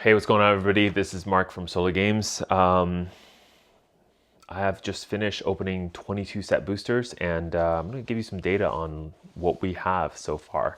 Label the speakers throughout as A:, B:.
A: Hey, what's going on, everybody? This is Mark from Solar Games. I have just finished opening 22 set boosters, and I'm going to give you some data on what we have so far.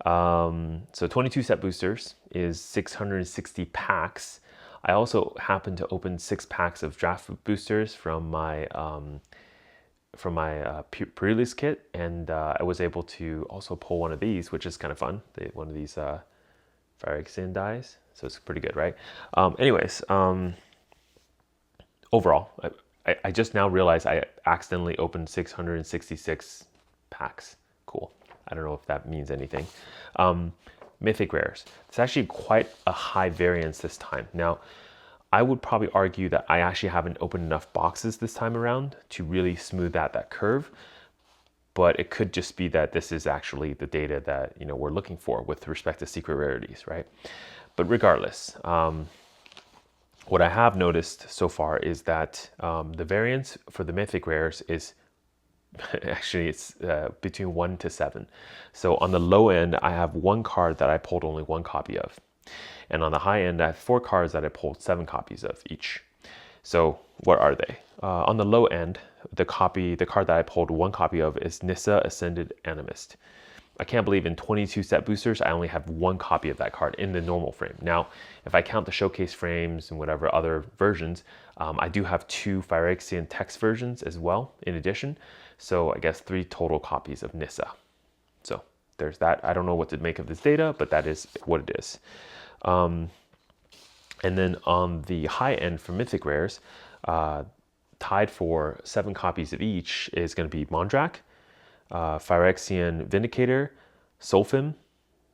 A: So 22 set boosters is 660 packs. I also happened to open 6 packs of draft boosters from my pre-release kit, and I was able to also pull one of these, which is kind of fun. One of these Phyrexia dies, so it's pretty good, right? Overall, I just now realized I accidentally opened 666 packs. Cool. I don't know if that means anything. Mythic Rares. It's actually quite a high variance this time. Now, I would probably argue that I actually haven't opened enough boxes this time around to really smooth out that curve. But it could just be that this is actually the data that we're looking for with respect to secret rarities, right? But regardless, what I have noticed so far is that the variance for the Mythic Rares is actually it's between 1 to 7. So on the low end, I have 1 card that I pulled only 1 copy of, and on the high end, I have 4 cards that I pulled 7 copies of each. So what are they? On the low end, the card that I pulled 1 copy of is Nissa Ascended Animist. I can't believe in 22 set boosters, I only have 1 copy of that card in the normal frame. Now, if I count the showcase frames and whatever other versions, I do have 2 Phyrexian text versions as well, in addition. So I guess 3 total copies of Nissa. So there's that. I don't know what to make of this data, but that is what it is. And then on the high end for Mythic Rares, tied for 7 copies of each is going to be Mondrak, Phyrexian Vindicator, Solfim,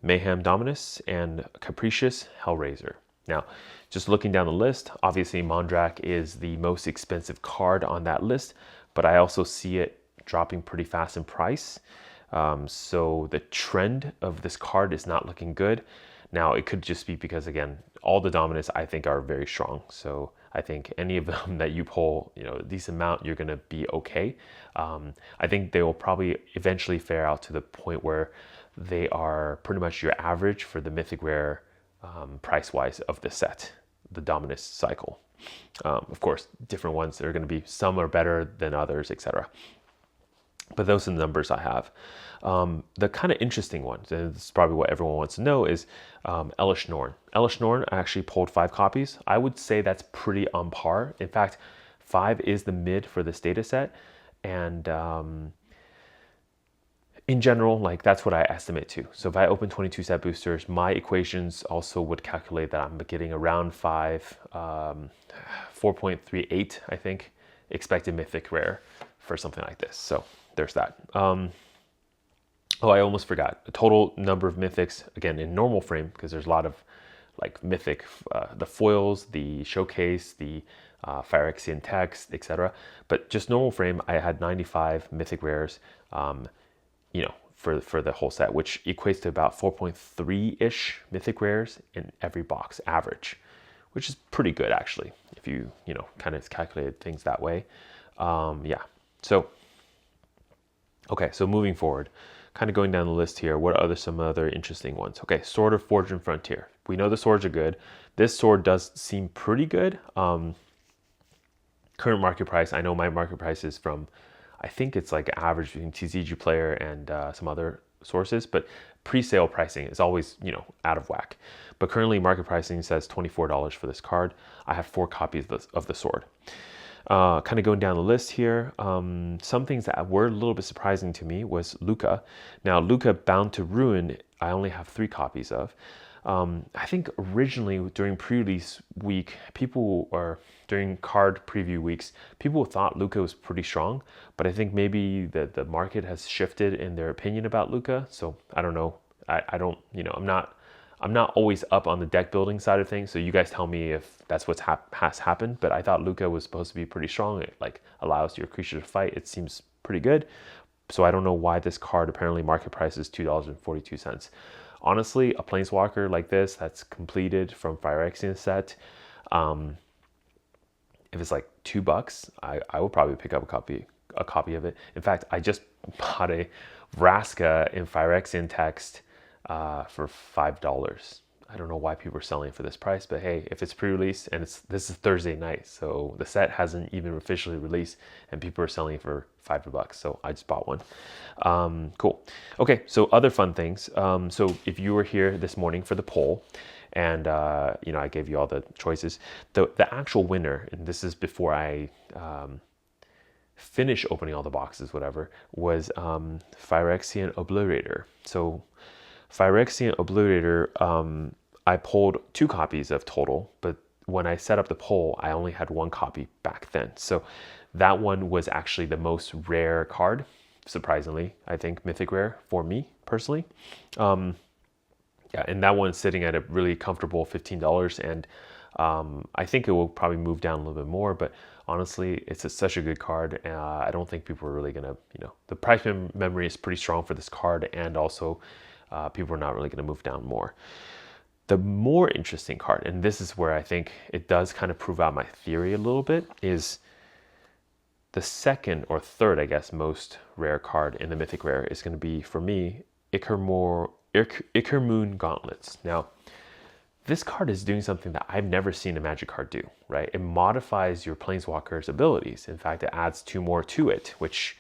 A: Mayhem Dominus, and Capricious Hellraiser. Now, just looking down the list, obviously Mondrak is the most expensive card on that list, but I also see it dropping pretty fast in price. So the trend of this card is not looking good. Now, it could just be because, again, all the Dominus I think are very strong. So I think any of them that you pull, a decent amount, you're going to be okay. I think they will probably eventually fare out to the point where they are pretty much your average for the Mythic Rare price-wise of the set, the Dominus cycle. Of course, different ones, there are going to be some are better than others, etc. But those are the numbers I have. The kind of interesting ones, and this is probably what everyone wants to know, is Elish Norn. Elish Norn, I actually pulled 5 copies. I would say that's pretty on par. In fact, 5 is the mid for this data set. And in general, that's what I estimate to. So if I open 22 set boosters, my equations also would calculate that I'm getting around 5, 4.38, I think, expected Mythic Rare for something like this. So there's that. I almost forgot. The total number of mythics, again, in normal frame, because there's a lot of mythic, the foils, the showcase, the Phyrexian text, etc. But just normal frame, I had 95 mythic rares, for the whole set, which equates to about 4.3-ish mythic rares in every box average, which is pretty good, actually, if you, kind of calculated things that way. Yeah. So, okay, so moving forward, kind of going down the list here, what are some other interesting ones? Okay, Sword of Forge and Frontier. We know the swords are good. This sword does seem pretty good. Current market price, I know my market price is from, I think it's average between TCG Player and some other sources, but pre-sale pricing is always, out of whack. But currently market pricing says $24 for this card. I have 4 copies of the sword. Kind of going down the list here, some things that were a little bit surprising to me was Luca. Now, Luca Bound to Ruin, I only have 3 copies of. I think originally during pre-release week, during card preview weeks, people thought Luca was pretty strong, but I think maybe the market has shifted in their opinion about Luca. So I don't know. I don't, I'm not always up on the deck building side of things, so you guys tell me if that's what's has happened, but I thought Luca was supposed to be pretty strong. It allows your creature to fight. It seems pretty good. So I don't know why this card apparently market price is $2.42. Honestly, a Planeswalker like this that's completed from Phyrexian set, if it's $2, I would probably pick up a copy of it. In fact, I just bought a Vraska in Phyrexian text for $5. I don't know why people are selling for this price, but hey, if it's pre-release and this is Thursday night, so the set hasn't even officially released and people are selling for $5, so I just bought one. Cool. Okay, so other fun things. So if you were here this morning for the poll, and I gave you all the choices, the actual winner, and this is before I finish opening all the boxes, whatever, was Phyrexia Obliterator. So Phyrexia Obliterator, I pulled 2 copies of total, but when I set up the poll, I only had 1 copy back then. So that one was actually the most rare card, surprisingly, I think, Mythic Rare for me personally. Yeah, and that one's sitting at a really comfortable $15, and I think it will probably move down a little bit more, but honestly, it's such a good card. I don't think people are really gonna, the price memory is pretty strong for this card, and also people are not really gonna move down more. The more interesting card, and this is where I think it does kind of prove out my theory a little bit, is the second or third, I guess, most rare card in the Mythic Rare is gonna be, for me, Ichor Moon Gauntlets. Now, this card is doing something that I've never seen a Magic card do, right? It modifies your Planeswalker's abilities. In fact, it adds 2 more to it, which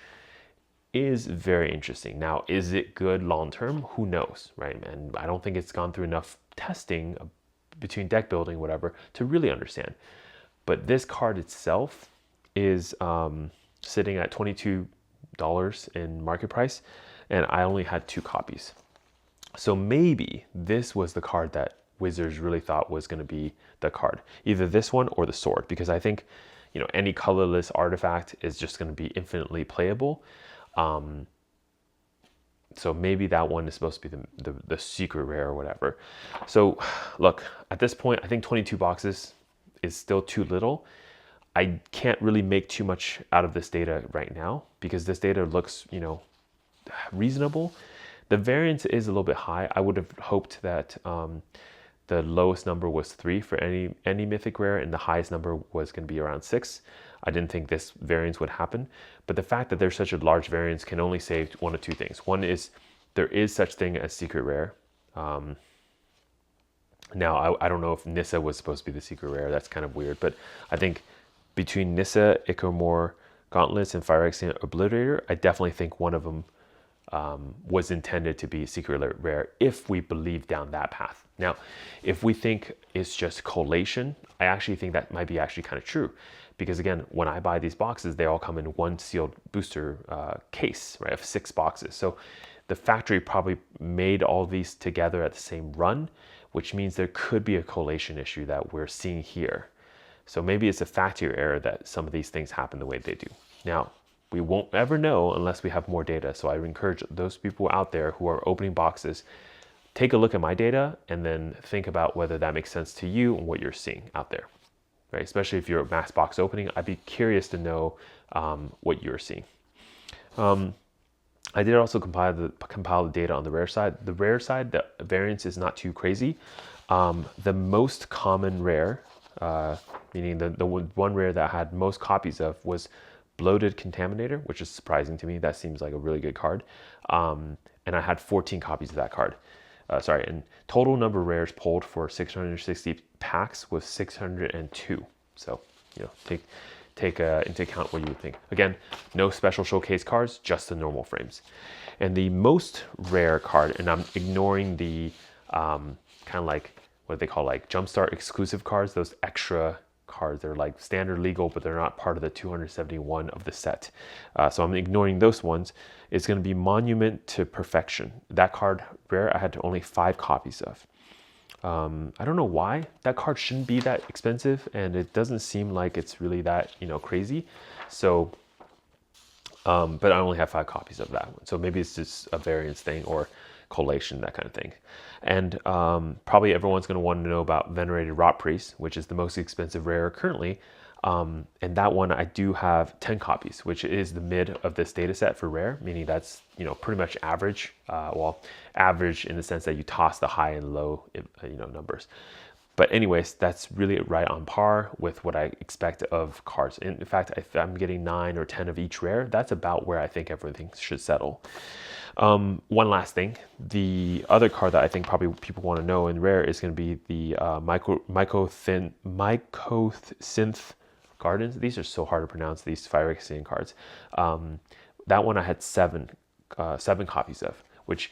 A: is very interesting. Now, is it good long-term? Who knows, right? And I don't think it's gone through enough testing between deck building, whatever, to really understand. But this card itself is sitting at $22 in market price, and I only had 2 copies. So maybe this was the card that Wizards really thought was going to be the card, either this one or the sword, because I think, any colorless artifact is just going to be infinitely playable. So maybe that one is supposed to be the secret rare or whatever. So look, at this point, I think 22 boxes is still too little. I can't really make too much out of this data right now because this data looks, reasonable. The variance is a little bit high. I would have hoped that the lowest number was 3 for any Mythic Rare, and the highest number was going to be around 6. I didn't think this variance would happen, but the fact that there's such a large variance can only say one of 2 things. One is there is such thing as secret rare. Now, I don't know if Nissa was supposed to be the secret rare. That's kind of weird, but I think between Nissa, Ichor Gauntlets, and Phyrexia Obliterator, I definitely think one of them was intended to be secret rare if we believe down that path. Now, if we think it's just collation, I actually think that might be actually kind of true. Because again, when I buy these boxes, they all come in 1 sealed booster case, right, of 6 boxes. So the factory probably made all these together at the same run, which means there could be a collation issue that we're seeing here. So maybe it's a factory error that some of these things happen the way they do. Now, we won't ever know unless we have more data. So I encourage those people out there who are opening boxes, take a look at my data and then think about whether that makes sense to you and what you're seeing out there, right? Especially if you're a mass box opening, I'd be curious to know what you're seeing. I did also compile the data on the rare side. The rare side, the variance is not too crazy. The most common rare, meaning the one rare that I had most copies of, was Bloated Contaminator, which is surprising to me. That seems like a really good card. And I had 14 copies of that card. And total number of rares pulled for 660 packs was 602. So, take into account what you would think. Again, no special showcase cards, just the normal frames. And the most rare card, and I'm ignoring the kind of like what they call like Jumpstart exclusive cards, those extra cards. They're like standard legal, but they're not part of the 271 of the set. So I'm ignoring those ones. It's going to be Monument to Perfection. That card rare, I had only 5 copies of. I don't know why. That card shouldn't be that expensive, and it doesn't seem like it's really that crazy. So, but I only have 5 copies of that one. So maybe it's just a variance thing or collation, that kind of thing. And probably everyone's going to want to know about Venerated Rot Priest, which is the most expensive rare currently. And that one I do have 10 copies, which is the mid of this data set for rare, meaning that's pretty much average. Well, average in the sense that you toss the high and low numbers. But anyways, that's really right on par with what I expect of cards. In fact, if I'm getting 9 or 10 of each rare, that's about where I think everything should settle. One last thing, the other card that I think probably people want to know in rare is going to be the Mycosynth Gardens. These are so hard to pronounce, these Phyrexian cards. That one I had seven copies of, which,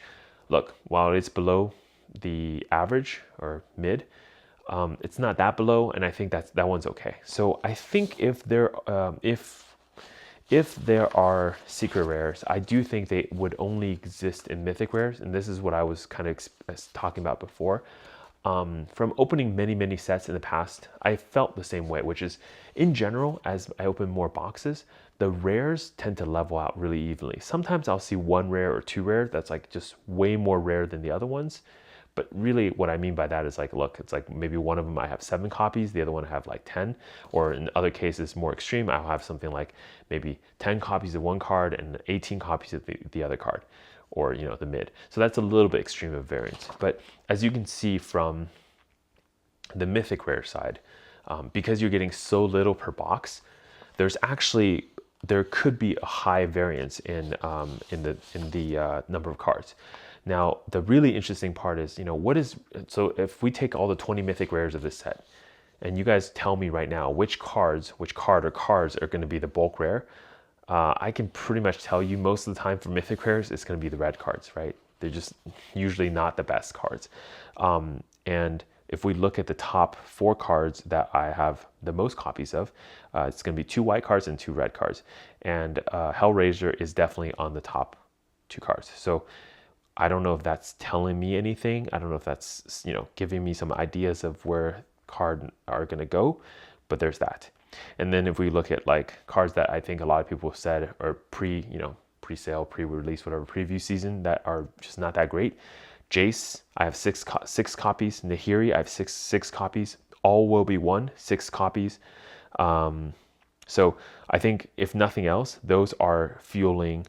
A: look, while it's below the average or mid, it's not that below, and I think that one's okay. So I think if there are secret rares, I do think they would only exist in mythic rares, and this is what I was kind of talking about before. From opening many sets in the past, I felt the same way, which is, in general, as I open more boxes, the rares tend to level out really evenly. Sometimes I'll see one rare or two rare that's like just way more rare than the other ones. But really what I mean by that is like, look, it's like maybe one of them I have 7 copies, the other one I have like 10, or in other cases more extreme, I'll have something like maybe 10 copies of one card and 18 copies of the other card, or, you know, the mid. So that's a little bit extreme of variance. But as you can see from the mythic rare side, because you're getting so little per box, there could be a high variance in the number of cards. Now, the really interesting part is, you know, so if we take all the 20 mythic rares of this set, and you guys tell me right now which card or cards are going to be the bulk rare, I can pretty much tell you most of the time for mythic rares, it's going to be the red cards, right? They're just usually not the best cards. And if we look at the top 4 cards that I have the most copies of, it's going to be 2 white cards and 2 red cards. And Hellraiser is definitely on the top 2 cards. So I don't know if that's telling me anything. I don't know if that's, you know, giving me some ideas of where cards are going to go, but there's that. And then if we look at like cards that I think a lot of people said are pre-sale, pre-release, whatever, preview season, that are just not that great. Jace, I have 6 copies. Nahiri, I have six copies. All Will Be One, 6 copies. So I think if nothing else, those are fueling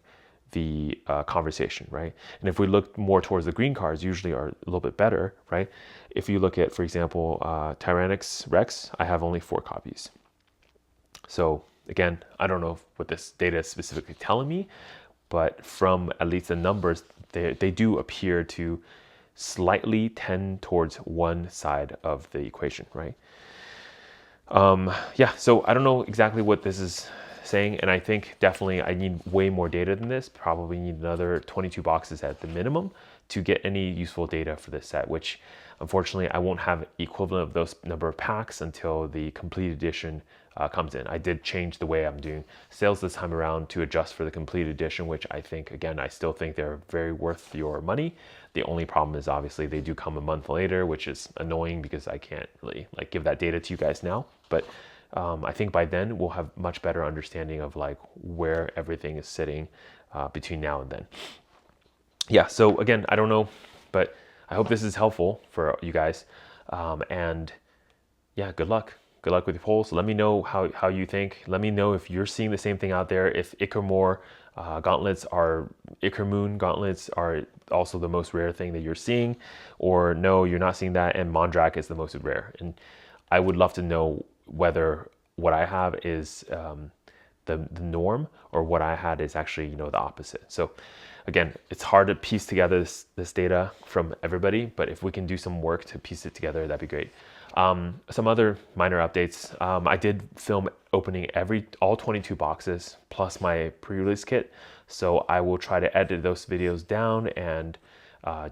A: the conversation, right? And if we look more towards the green cards, usually are a little bit better, right? If you look at, for example, Tyrannix Rex, I have only 4 copies. So again, I don't know what this data is specifically telling me, but from at least the numbers, they do appear to slightly tend towards one side of the equation, right? Yeah, so I don't know exactly what this is saying, and I think definitely I need way more data than this. Probably need another 22 boxes at the minimum to get any useful data for this set, which unfortunately I won't have equivalent of those number of packs until the complete edition comes in. I did change the way I'm doing sales this time around to adjust for the complete edition, which I think, again, I still think they're very worth your money. The only problem is obviously they do come a month later, which is annoying because I can't really like give that data to you guys now. But I think by then we'll have much better understanding of like where everything is sitting between now and then. Yeah, so again, I don't know, but I hope this is helpful for you guys. And yeah, good luck. Good luck with your polls. Let me know how you think. Let me know if you're seeing the same thing out there. If Ichor Moon gauntlets are also the most rare thing that you're seeing, or no, you're not seeing that, and Mondrak is the most rare. And I would love to know whether what I have is the norm, or what I had is actually, you know, the opposite. So again, it's hard to piece together this data from everybody, but if we can do some work to piece it together, that'd be great. Some other minor updates. I did film opening all 22 boxes plus my pre-release kit. So I will try to edit those videos down and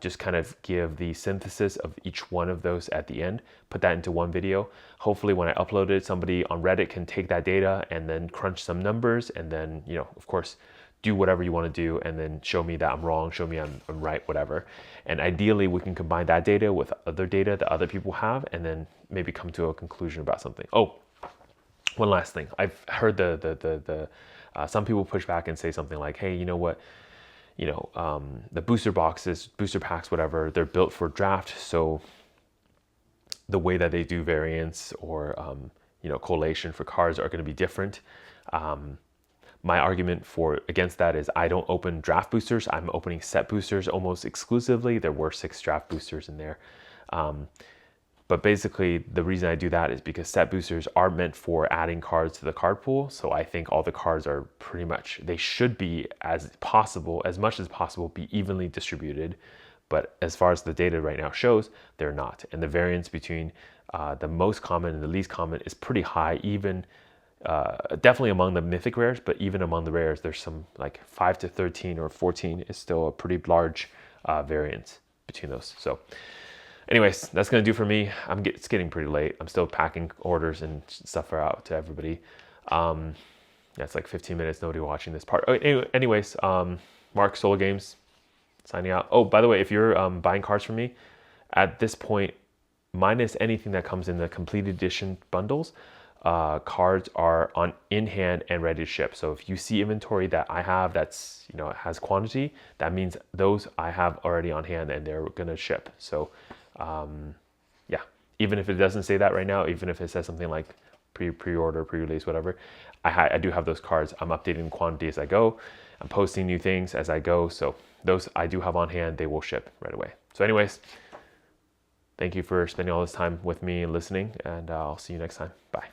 A: just kind of give the synthesis of each one of those at the end, put that into one video. Hopefully when I upload it, somebody on Reddit can take that data and then crunch some numbers, and then, you know, of course, do whatever you want to do, and then show me that I'm wrong, show me I'm right, whatever. And ideally we can combine that data with other data that other people have, and then maybe come to a conclusion about something. Oh, one last thing. I've heard some people push back and say something like, hey, you know what, you know, the booster boxes, booster packs, whatever, they're built for draft, so the way that they do variants or you know, collation for cards are going to be different. My argument against that is I don't open draft boosters. I'm opening set boosters almost exclusively. There were 6 draft boosters in there. But basically, the reason I do that is because set boosters are meant for adding cards to the card pool. So I think all the cards are pretty much, they should be as much as possible, be evenly distributed. But as far as the data right now shows, they're not. And the variance between the most common and the least common is pretty high, even definitely among the mythic rares, but even among the rares, there's some like 5 to 13 or 14 is still a pretty large variance between those. So anyways, that's going to do for me. It's getting pretty late. I'm still packing orders and stuff out to everybody. That's like 15 minutes, nobody watching this part. Anyways, Mark Solo Games signing out. Oh, by the way, if you're buying cards from me, at this point, minus anything that comes in the complete edition bundles, cards are on in hand and ready to ship. So if you see inventory that I have that's, you know, has quantity, that means those I have already on hand and they're gonna ship. So yeah, even if it doesn't say that right now, even if it says something like pre-order, pre-release, whatever, I do have those cards. I'm updating quantity as I go. I'm posting new things as I go. So those I do have on hand, they will ship right away. So anyways, thank you for spending all this time with me and listening, and I'll see you next time. Bye.